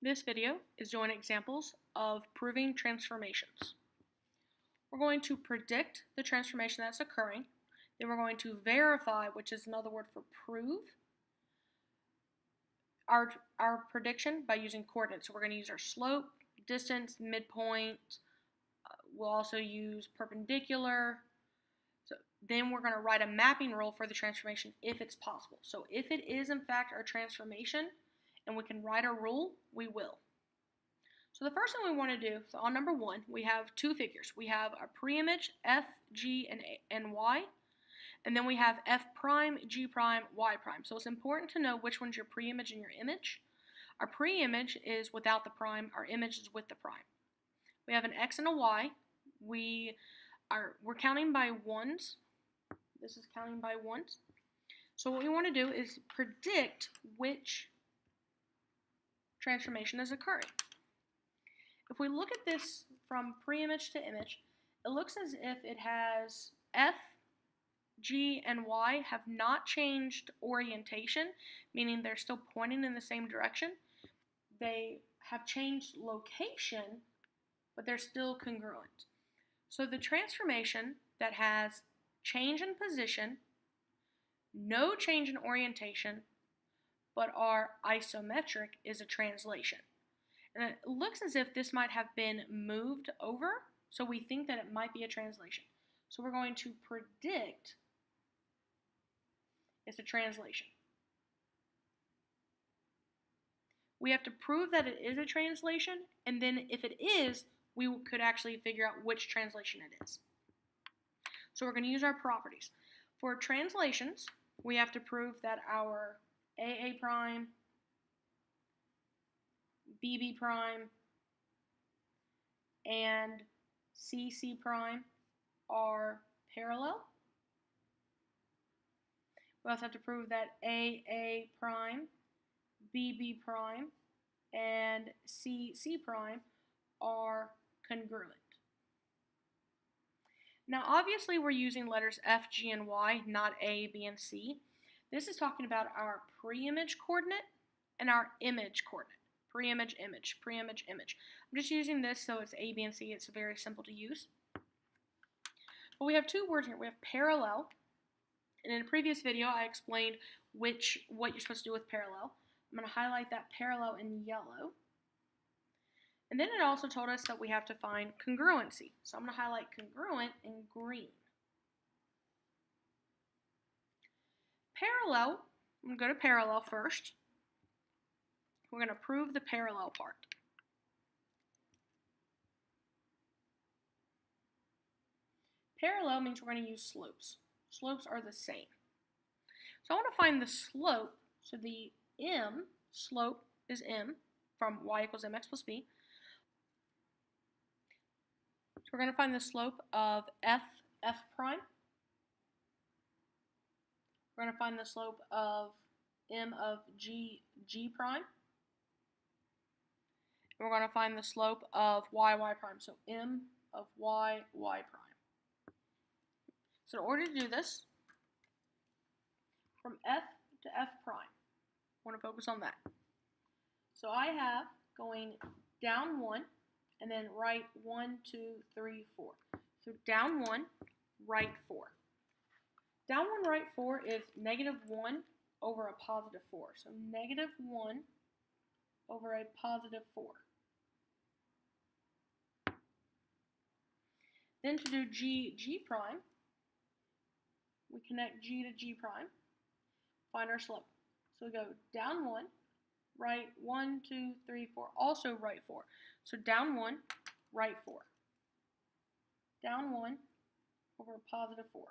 This video is showing examples of proving transformations. We're going to predict the transformation that's occurring. Then we're going to verify, which is another word for prove, our prediction by using coordinates. So we're going to use our slope, distance, midpoint. We'll also use perpendicular. So then we're going to write a mapping rule for the transformation if it's possible. So if it is in fact our transformation and we can write a rule, we will. So the first thing we want to do, so on number 1, we have two figures. We have a preimage, f, g, and y, and then we have f prime, g prime, y prime. So it's important to know which one's your preimage and your image. Our preimage is without the prime. Our image is with the prime. We have an x and a y. We're counting by ones. This is counting by ones. So what we want to do is predict which transformation is occurring. If we look at this from preimage to image, it looks as if it has f, g, and y have not changed orientation, meaning they're still pointing in the same direction. They have changed location, but they're still congruent. So the transformation that has change in position, no change in orientation, but are isometric is a translation. And it looks as if this might have been moved over, so we think that it might be a translation. So we're going to predict it's a translation. We have to prove that it is a translation, and then if it is, we could actually figure out which translation it is. So we're going to use our properties. For translations, we have to prove that our AA prime, BB prime, and CC prime are parallel. We also have to prove that AA prime, BB prime, and CC prime are congruent. Now obviously we're using letters F, G, and Y, not A, B, and C. This is talking about our preimage coordinate and our image coordinate. Preimage, image, preimage, image. I'm just using this so it's A, B, and C. It's very simple to use. But we have two words here. We have parallel. And in a previous video, I explained what you're supposed to do with parallel. I'm going to highlight that parallel in yellow. And then it also told us that we have to find congruency. So I'm going to highlight congruent in green. Parallel, I'm going to go to parallel first. We're going to prove the parallel part. Parallel means we're going to use slopes. Slopes are the same. So I want to find the slope. So the m, slope is m from y equals mx plus b. So we're going to find the slope of f prime. We're going to find the slope of m of g prime. And we're going to find the slope of y prime. So m of y prime. So in order to do this, from f to f prime, I want to focus on that. So I have going down 1, and then right 1, 2, 3, 4. So down 1, right 4. Down 1, right 4 is negative 1 over a positive 4. So negative 1 over a positive 4. Then to do g prime, we connect g to g prime, find our slope. So we go down 1, right 1, 2, 3, 4, also right 4. So down 1, right 4. Down 1 over a positive 4.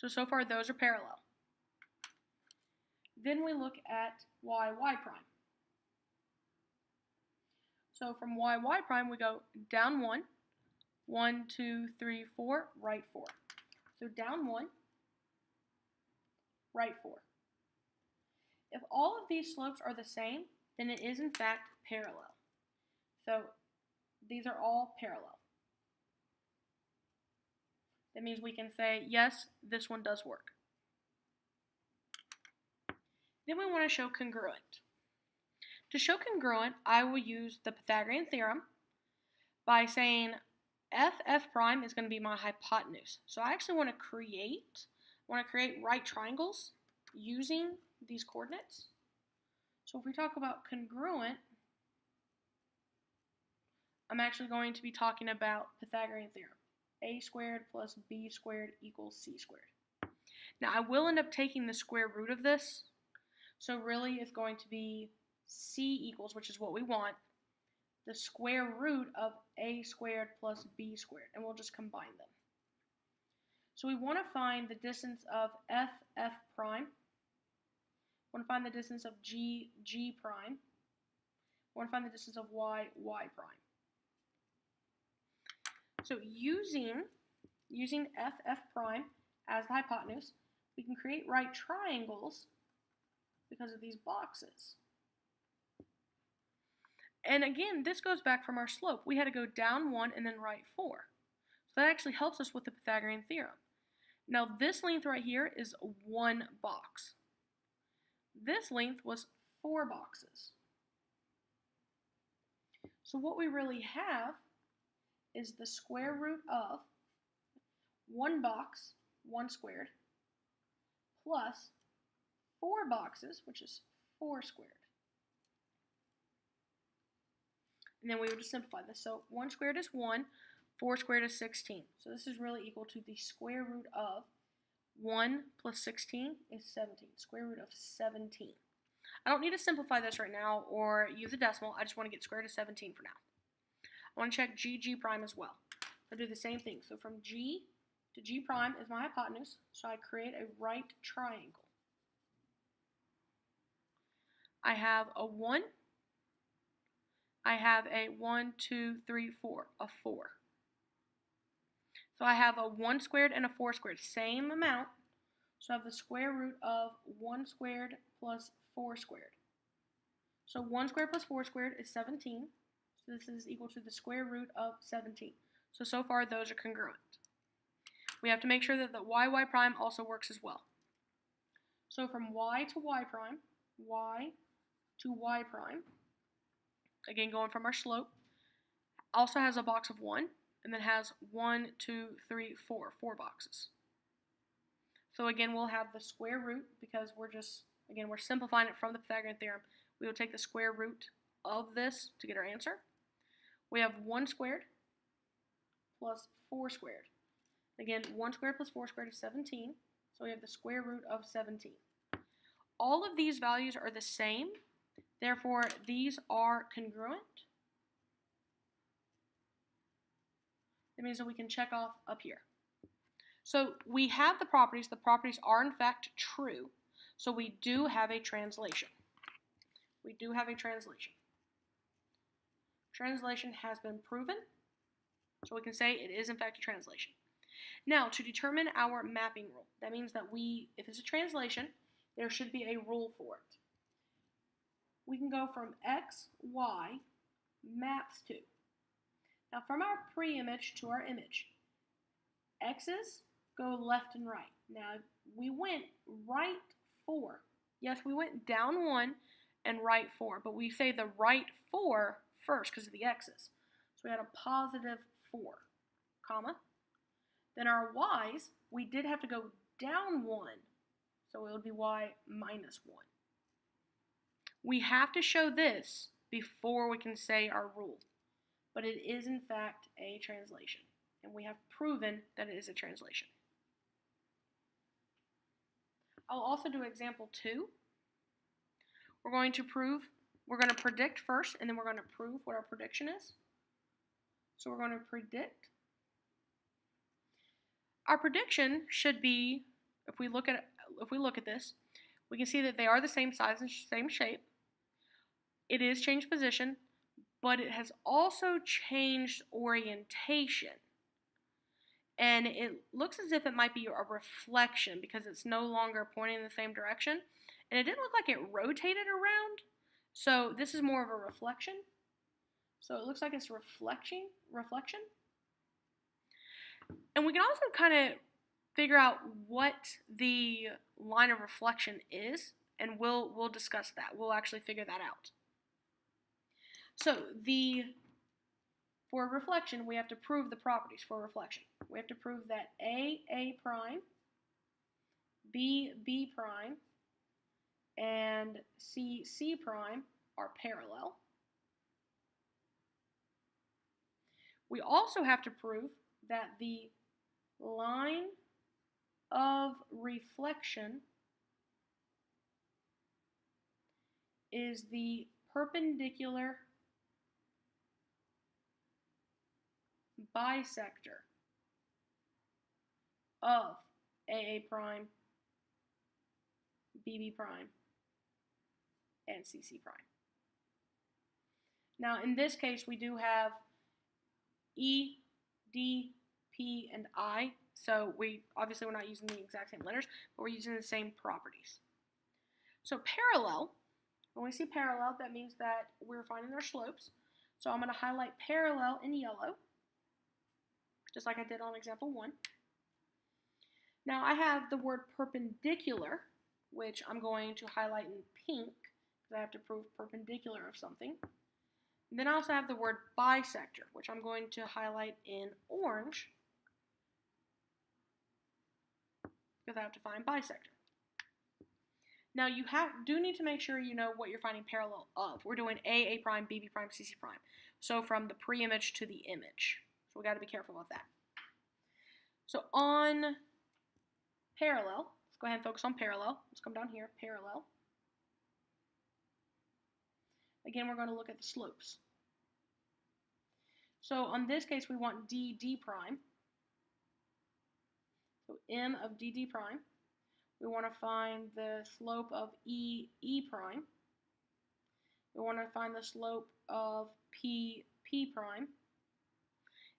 So far those are parallel. Then we look at y prime. So from y prime we go down 1, 1, 2, 3, 4, right 4. So down 1, right 4. If all of these slopes are the same, then it is in fact parallel. So these are all parallel. That means we can say, yes, this one does work. Then we want to show congruent. To show congruent, I will use the Pythagorean theorem by saying f prime is going to be my hypotenuse. So I actually want to create right triangles using these coordinates. So if we talk about congruent, I'm actually going to be talking about Pythagorean theorem. A squared plus b squared equals c squared. Now I will end up taking the square root of this. So really it's going to be c equals, which is what we want, the square root of a squared plus b squared. And we'll just combine them. So we want to find the distance of f prime. We want to find the distance of g prime. We want to find the distance of y prime. So using f prime as the hypotenuse, we can create right triangles because of these boxes. And again, this goes back from our slope. We had to go down 1 and then right 4. So that actually helps us with the Pythagorean theorem. Now this length right here is 1 box. This length was 4 boxes. So what we really have is the square root of 1 box, 1 squared, plus 4 boxes, which is 4 squared. And then we would just simplify this. So 1 squared is 1, 4 squared is 16. So this is really equal to the square root of 1 plus 16 is 17. Square root of 17. I don't need to simplify this right now or use a decimal. I just want to get square root of 17 for now. I want to check g prime as well. I'll do the same thing. So from g to g prime is my hypotenuse. So I create a right triangle. I have a 1. I have a 1, 2, 3, 4, a 4. So I have a 1 squared and a 4 squared, same amount. So I have the square root of 1 squared plus 4 squared. So 1 squared plus 4 squared is 17. So this is equal to the square root of 17. So far those are congruent. We have to make sure that the y prime also works as well. So from y to y prime, again going from our slope, also has a box of 1, and then has 1, 2, 3, 4 boxes. So again, we'll have the square root because we're simplifying it from the Pythagorean theorem. We will take the square root of this to get our answer. We have 1 squared plus 4 squared. Again, 1 squared plus 4 squared is 17, so we have the square root of 17. All of these values are the same, therefore these are congruent. That means that we can check off up here. So we have the properties are in fact true, so we do have a translation. Translation has been proven, so we can say it is in fact a translation. Now, to determine our mapping rule, that means that if it's a translation, there should be a rule for it. We can go from x, y, maps to. Now, from our pre-image to our image, x's go left and right. Now, we went right 4. Yes, we went down 1 and right 4, but we say the right 4 first because of the x's. So we had a positive 4, comma. Then our y's, we did have to go down 1, so it would be y minus 1. We have to show this before we can say our rule, but it is in fact a translation, and we have proven that it is a translation. I'll also do example 2. We're going to predict first, and then we're going to prove what our prediction is. So we're going to predict. Our prediction should be, if we look at this, we can see that they are the same size and same shape. It is changed position, but it has also changed orientation. And it looks as if it might be a reflection because it's no longer pointing in the same direction. And it didn't look like it rotated around. So this is more of a reflection. So it looks like it's reflection. And we can also kind of figure out what the line of reflection is, and we'll discuss that. We'll actually figure that out. So for reflection, we have to prove the properties for reflection. We have to prove that A prime, B prime, and C prime are parallel. We also have to prove that the line of reflection is the perpendicular bisector of AA prime, BB prime, and CC prime. Now, in this case, we do have E, D, P, and I. So obviously we're not using the exact same letters, but we're using the same properties. So parallel, when we see parallel, that means that we're finding their slopes. So I'm going to highlight parallel in yellow, just like I did on example 1. Now I have the word perpendicular, which I'm going to highlight in pink, because I have to prove perpendicular of something. And then I also have the word bisector, which I'm going to highlight in orange, because I have to find bisector. Now you do need to make sure you know what you're finding parallel of. We're doing A prime, BB prime, CC prime. So from the pre-image to the image. So we got to be careful about that. So on parallel, let's go ahead and focus on parallel. Let's come down here, parallel. Again, we're going to look at the slopes. So on this case, we want D prime. So M of D prime. We want to find the slope of E prime. We want to find the slope of P prime.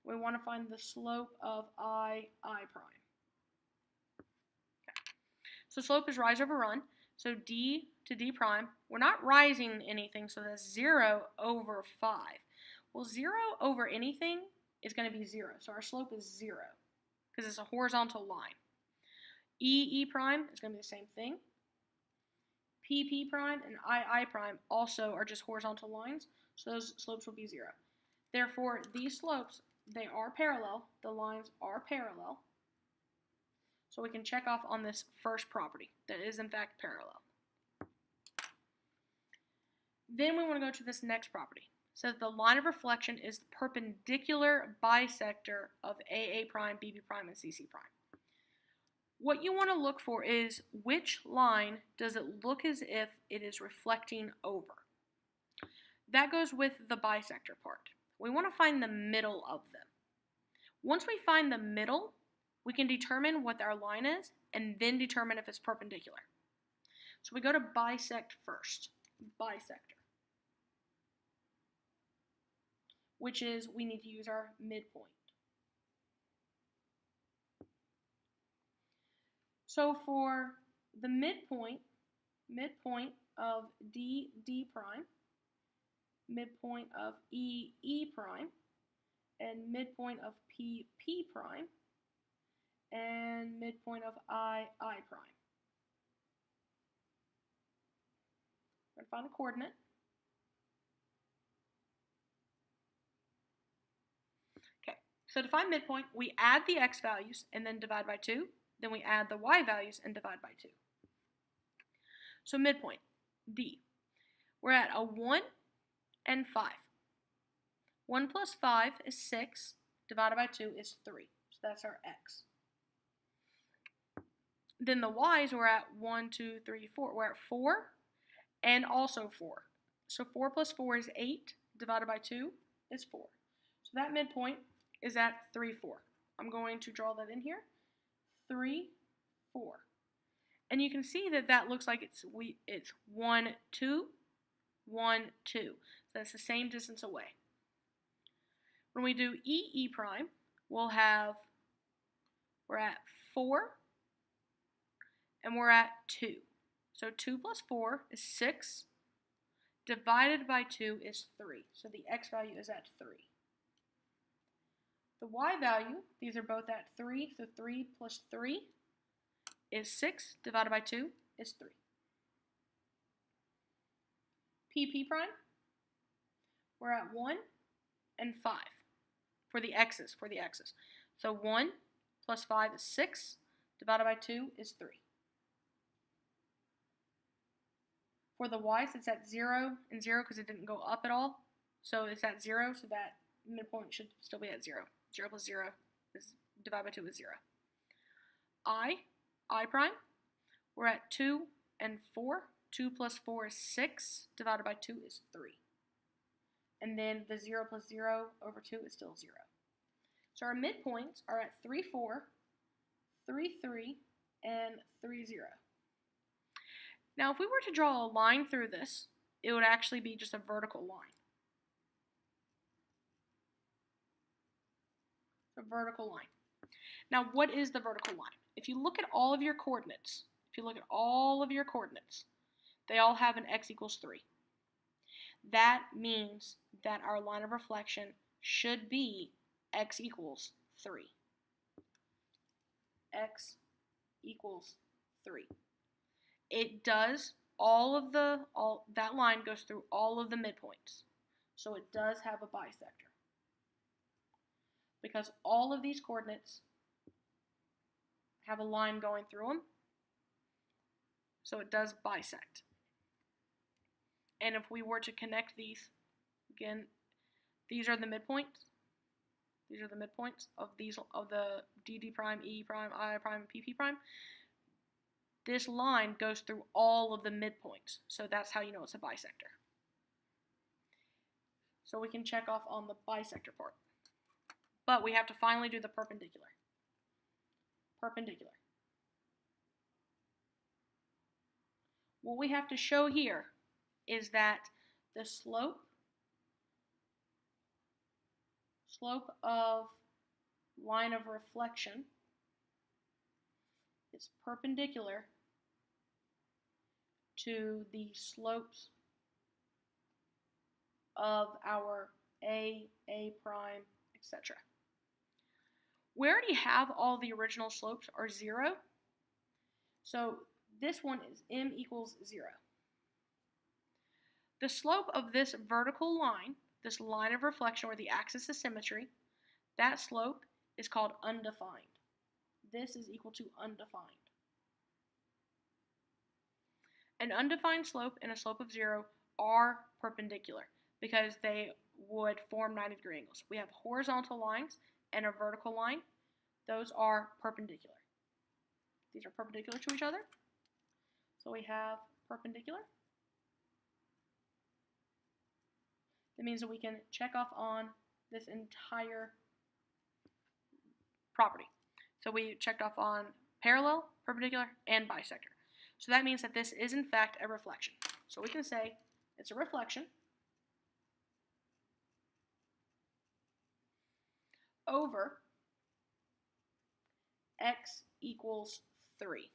We want to find the slope of I prime. Okay. So slope is rise over run. So D to D prime, we're not rising anything, so that's 0 over 5. Well, 0 over anything is going to be 0, so our slope is 0, because it's a horizontal line. E prime is going to be the same thing. P prime and I prime also are just horizontal lines, so those slopes will be 0. Therefore, these slopes, they are parallel. The lines are parallel. So we can check off on this first property that is in fact parallel. Then we want to go to this next property. It says the line of reflection is the perpendicular bisector of AA prime, BB prime, and CC prime. What you want to look for is which line does it look as if it is reflecting over. That goes with the bisector part. We want to find the middle of them. Once we find the middle, we can determine what our line is and then determine if it's perpendicular. So we go to bisect first. Bisector. Which is we need to use our midpoint. So for the midpoint of D prime, midpoint of E prime, and midpoint of P prime, and midpoint of I prime. We're going to find a coordinate. Okay, so to find midpoint, we add the x values and then divide by 2. Then we add the y values and divide by 2. So midpoint, D. We're at a 1 and 5. 1 plus 5 is 6, divided by 2 is 3. So that's our x. Then the y's, we're at 1, 2, 3, 4. We're at 4 and also 4. So 4 plus 4 is 8, divided by 2 is 4. So that midpoint is at 3, 4. I'm going to draw that in here. 3, 4. And you can see that that looks like it's 1, 2, 1, 2. So that's the same distance away. When we do E prime, we're at 4, and we're at 2. So 2 plus 4 is 6, divided by 2 is 3. So the x value is at 3. The y value, these are both at 3, so 3 plus 3 is 6, divided by 2 is 3. P prime, we're at 1 and 5 for the x's, So 1 plus 5 is 6, divided by 2 is 3. For the y's, it's at 0 and 0 because it didn't go up at all. So it's at 0, so that midpoint should still be at 0. 0 plus 0 is divided by 2 is 0. I prime, we're at 2 and 4. 2 plus 4 is 6, divided by 2 is 3. And then the 0 plus 0 over 2 is still 0. So our midpoints are at 3, 4, 3, 3, and 3, 0. Now, if we were to draw a line through this, it would actually be just a vertical line. A vertical line. Now, what is the vertical line? If you look at all of your coordinates, they all have an x equals 3. That means that our line of reflection should be x equals 3. X equals 3. It does that line goes through all of the midpoints. So it does have a bisector. Because all of these coordinates have a line going through them. So it does bisect. And if we were to connect these, again, these are the midpoints. These are the midpoints of the DD prime, E prime, I prime, and PP prime. This line goes through all of the midpoints. So that's how you know it's a bisector. So we can check off on the bisector part. But we have to finally do the perpendicular. Perpendicular. What we have to show here is that the slope of line of reflection is perpendicular to the slopes of our A prime, etc. We already have all the original slopes are 0. So this one is m equals 0. The slope of this vertical line, this line of reflection where the axis is symmetry, that slope is called undefined. This is equal to undefined. An undefined slope and a slope of 0 are perpendicular because they would form 90-degree angles. We have horizontal lines and a vertical line. Those are perpendicular. These are perpendicular to each other. So we have perpendicular. That means that we can check off on this entire property. So we checked off on parallel, perpendicular, and bisector. So that means that this is in fact a reflection. So we can say it's a reflection over x equals 3.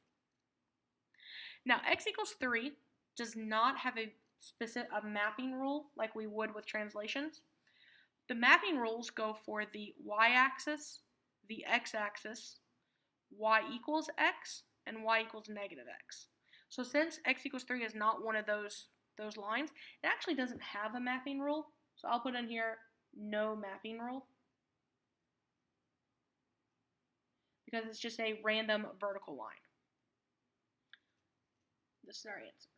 Now, x equals 3 does not have a mapping rule like we would with translations. The mapping rules go for the y-axis, the x-axis, y equals x, and y equals negative x. So since x equals 3 is not one of those lines, it actually doesn't have a mapping rule. So I'll put in here no mapping rule, because it's just a random vertical line. This is our answer.